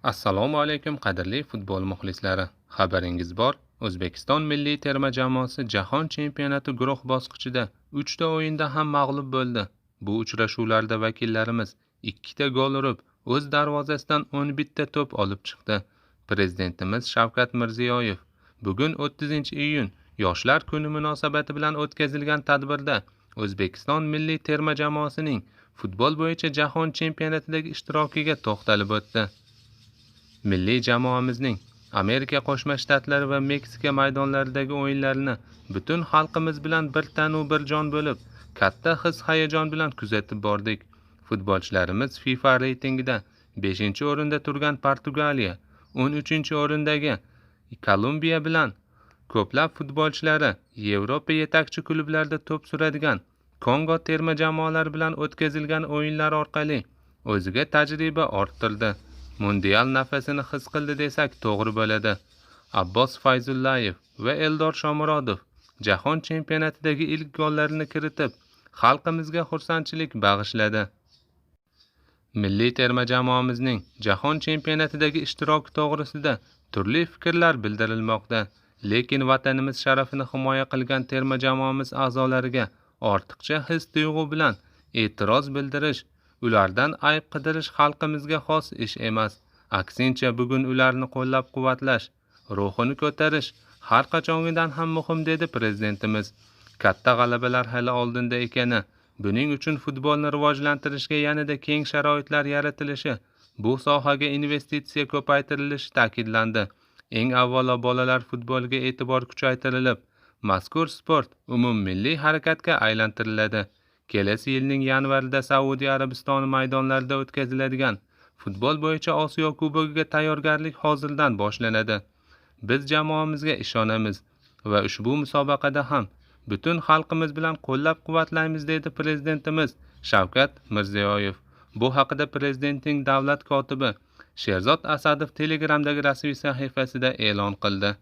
Assalomu alaykum qadrli futbol muxlislari. Xabaringiz bor, O'zbekiston milliy terma jamoasi Jahon chempionati guruh bosqichida 3 ta o'yinda ham mag'lub bo'ldi. Bu uchrashuvlarda vakillarimiz 2 ta gol urib, o'z darvozasidan 11 ta to'p olib chiqdi. Prezidentimiz Shavkat Mirziyoyev bugun 30-iyun Yoshlar kuni munosabati bilan o'tkazilgan tadbirda O'zbekiston milliy terma jamoasining futbol bo'yicha jahon chempionatidagi ishtirokiga to'xtalib o'tdi. Milliy jamoamizning Amerika Qo'shma Shtatlari va Meksika maydonlaridagi o'yinlarini butun xalqimiz bilan bir tanu bir jon bo'lib, katta his-hayajon bilan kuzatib bordik. Futbolchilarimiz FIFA reytingida 5-o'rinda turgan Portugaliya, 13-o'rindagi Kolumbiya bilan ko'plab futbolchilari Yevropa yetakchi klublarida to'p suradigan Kongo terma jamoalari bilan o'tkazilgan o'yinlar orqali o'ziga tajriba orttirdi. Mundial nafasini his qildi desak to'g'ri bo'ladi. Abbos Fayzullayev va Eldor Shomurodov jahon chempionatidagi ilk gollarini kiritib, xalqimizga xursandchilik bag'ishladi. Milliy terma jamoamizning jahon chempionatidagi ishtiroki to'g'risida turli fikrlar bildirilmoqda, lekin vatanimiz sharafini himoya qilgan terma jamoamiz a'zolariga ortiqcha his-tuyg'u bilan e'tiroz bildirish, ulardan ayb qidirish xalqimizga xos ish emas. Aksincha, bugun ularni qo'llab-quvvatlash, ruhini ko'tarish har qachongidan ham muhim, dedi prezidentimiz. Katta g'alabalar hali oldinda ekani, buning uchun futbolni rivojlantirishga yanada keng sharoitlar yaratilishi, bu sohaga investitsiya ko'paytirilishi ta'kidlandi. Eng avvalo bolalar futboliga e'tibor kuchaytirilib, mazkur sport umummilliy harakatga aylantiriladi. Kelasi yilning yanvarida Saudiya Arabistoni maydonlarida o'tkaziladigan futbol bo'yicha Osiyo Kubogiga tayyorgarlik hozirdan boshlanadi. Biz jamoamizga ishonamiz va ushbu musobaqada ham butun xalqimiz bilan qo'llab-quvvatlaymiz, dedi prezidentimiz Shavkat Mirziyoyev. Bu haqida prezidentning davlat kotibi Sherzod Asadov Telegramdagi rasmiy sahifasida e'lon qildi.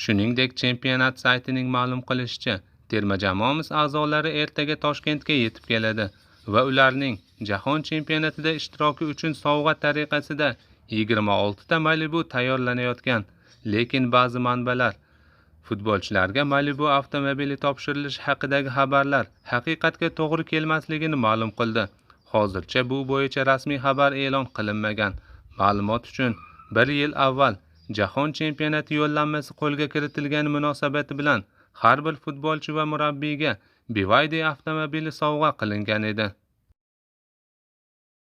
Shuningdek, chempionat saytining ma'lum qilishicha, terma jamoamiz a'zolari ertaga Toshkentga yetib keladi va ularning jahon chempionatida ishtiroki uchun sovg'a tariqasida 26 ta Malibu tayyorlanayotgan. Lekin ba'zi manbalar futbolchilarga Malibu avtomobili topshirilishi haqidagi xabarlar haqiqatga to'g'ri kelmasligini ma'lum qildi. Hozircha bu bo'yicha rasmiy xabar e'lon qilinmagan. Ma'lumot uchun, 1 yil avval jahon chempionati yo'llanmasi qo'lga kiritilgani munosabati bilan har bir futbolchi va murabbiyga BYD avtomobili sovg'a qilingan edi.